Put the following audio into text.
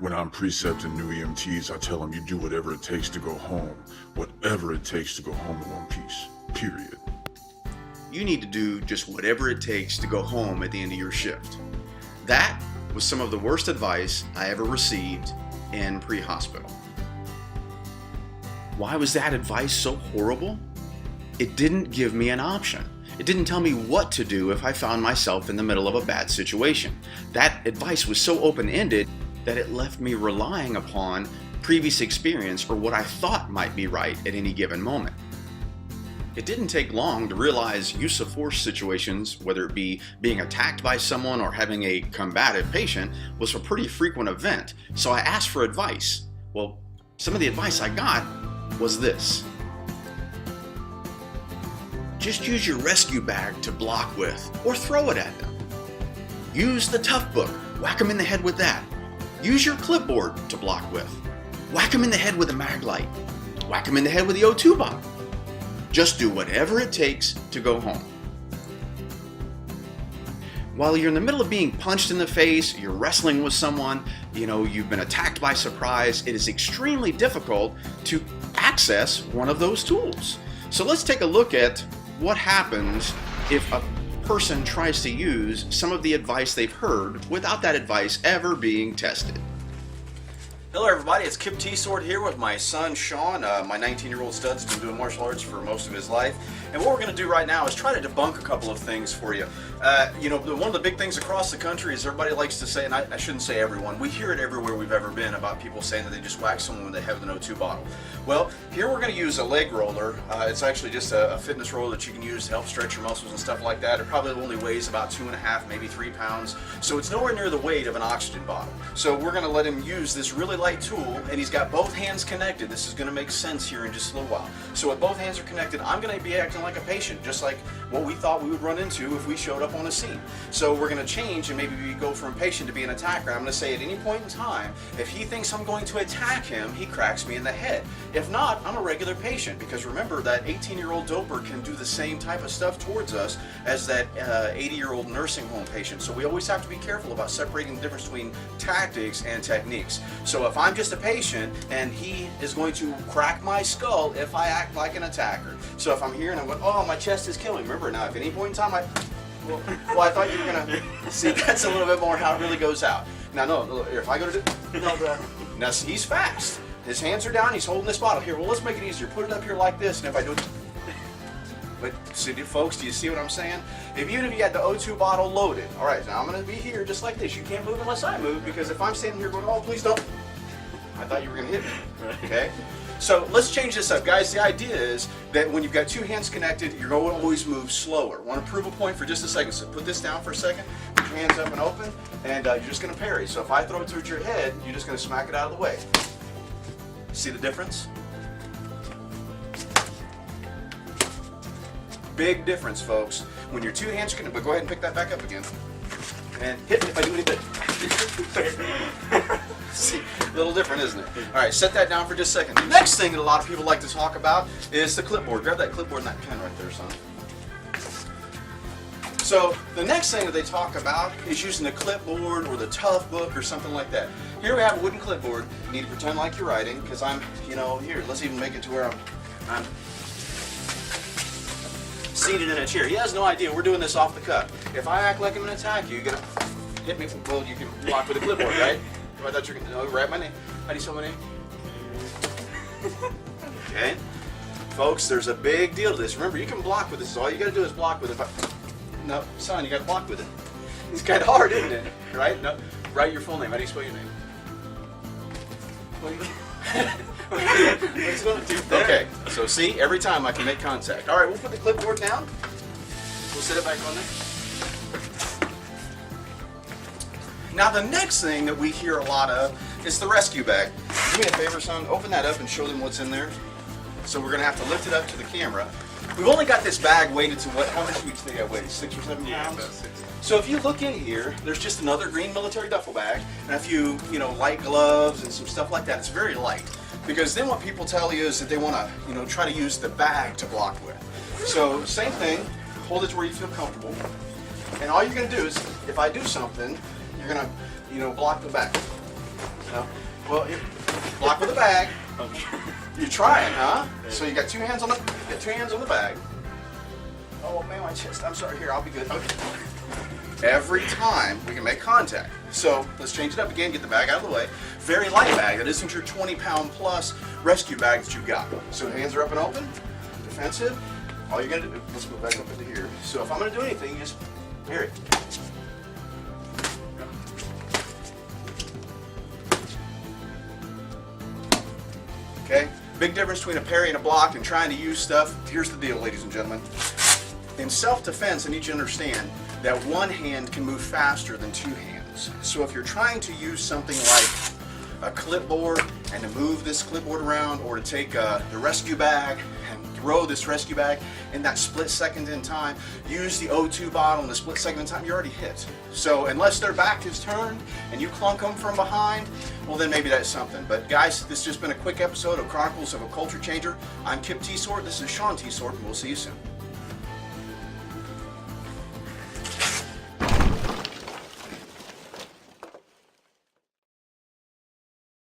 When I'm precepting new EMTs, I tell them you do whatever it takes to go home. Whatever it takes to go home in one piece. Period. You need to do just whatever it takes to go home at the end of your shift. That was some of the worst advice I ever received in pre-hospital. Why was that advice so horrible? It didn't give me an option. It didn't tell me what to do if I found myself in the middle of a bad situation. That advice was so open-ended that it left me relying upon previous experience or what I thought might be right at any given moment. It didn't take long to realize use of force situations, whether it be being attacked by someone or having a combative patient, was a pretty frequent event. So I asked for advice. Well, some of the advice I got was this. Just use your rescue bag to block with, or throw it at them. Use the tough book, whack them in the head with that. Use your clipboard to block with. Whack them in the head with a mag light. Whack them in the head with the O2 bottle. Just do whatever it takes to go home. While you're in the middle of being punched in the face, you're wrestling with someone, you've been attacked by surprise, it is extremely difficult to access one of those tools. So let's take a look at what happens if a person tries to use some of the advice they've heard without that advice ever being tested. Hello everybody, it's Kip Teitsort here with my son Shawn. My 19-year-old stud's been doing martial arts for most of his life. And what we're going to do right now is try to debunk a couple of things for you. One of the big things across the country is everybody likes to say, and I shouldn't say everyone, we hear it everywhere we've ever been about people saying that they just whack someone when they have an O2 bottle. Well, here we're going to use a leg roller. It's actually just a fitness roller that you can use to help stretch your muscles and stuff like that. It probably only weighs about 2.5, maybe 3 pounds. So it's nowhere near the weight of an oxygen bottle. So we're going to let him use this really light tool, and he's got both hands connected. This is going to make sense here in just a little while. So with both hands are connected, I'm going to be acting like a patient, just like what we thought we would run into if we showed up on a scene. So we're going to change, and maybe we go from patient to be an attacker. I'm going to say at any point in time, if he thinks I'm going to attack him, he cracks me in the head. If not, I'm a regular patient, because remember that 18-year-old doper can do the same type of stuff towards us as that 80-year-old nursing home patient. So we always have to be careful about separating the difference between tactics and techniques. So if I'm just a patient and he is going to crack my skull if I act like an attacker. So if I'm here and I'm going, oh, my chest is killing. Remember now, if at any point in time well, I thought you were gonna see. That's a little bit more how it really goes out. Now, no, if I go to now, see, he's fast. His hands are down. He's holding this bottle here. Well, let's make it easier. Put it up here like this, and if I do it. But see, folks, do you see what I'm saying? Even if you had the O2 bottle loaded, all right, now I'm going to be here just like this. You can't move unless I move, because if I'm standing here going, oh, please don't. I thought you were going to hit me, okay? So let's change this up. Guys, the idea is that when you've got two hands connected, you're going to always move slower. Want to prove a point for just a second? So put this down for a second, put your hands up and open, and you're just going to parry. So if I throw it towards your head, you're just going to smack it out of the way. See the difference? Big difference, folks. When your two hands are connected, but go ahead and pick that back up again. And hit me if I do anything. See, a little different, isn't it? All right, set that down for just a second. The next thing that a lot of people like to talk about is the clipboard. Grab that clipboard and that pen right there, son. So the next thing that they talk about is using the clipboard or the tough book or something like that. Here we have a wooden clipboard. You need to pretend like you're writing, because I'm, here, let's even make it to where I'm seated in a chair. He has no idea. We're doing this off the cuff. If I act like I'm going to attack you, you're going to hit me. Well, you can block with a clipboard, right? I thought you were going to write my name. How do you spell my name? Okay. Folks, there's a big deal to this. Remember, you can block with this. All you got to do is block with it. No, son, you got to block with it. It's kind of hard, isn't it? Right? No. Write your full name. How do you spell your name? What's going to do there? Okay, so see, every time I can make contact. All right, we'll put the clipboard down. We'll set it back on there. Now the next thing that we hear a lot of is the rescue bag. Do me a favor, son, open that up and show them what's in there. So we're going to have to lift it up to the camera. We've only got this bag weighted to what? How much do you think that weighs? 6 or 7 pounds? Yeah, about 6. So if you look in here, there's just another green military duffel bag and a few, light gloves and some stuff like that. It's very light. Because then what people tell you is that they want to, try to use the bag to block with. So same thing, hold it to where you feel comfortable. And all you're going to do is, if I do something, you're going to, block the back. No? Well, block with a bag. You're trying, huh? So you got two hands on the bag. Oh man, my chest. I'm sorry. Here, I'll be good. Okay. Every time we can make contact. So let's change it up again. Get the bag out of the way. Very light bag. That isn't your 20-pound plus rescue bag that you've got. So hands are up and open. Defensive. All you're gonna do. Let's go back up into here. So if I'm gonna do anything, you just hear it. Okay? Big difference between a parry and a block and trying to use stuff. Here's the deal, ladies and gentlemen. In self-defense, I need you to understand that one hand can move faster than two hands. So if you're trying to use something like a clipboard and to move this clipboard around, or to take the rescue bag and throw this rescue bag in that split second in time, use the O2 bottle in the split second in time, you're already hit. So unless their back is turned and you clunk them from behind, well then maybe that's something. But guys, this has just been a quick episode of Chronicles of a Culture Changer. I'm Kip Teitsort, this is Shawn Teitsort, and we'll see you soon.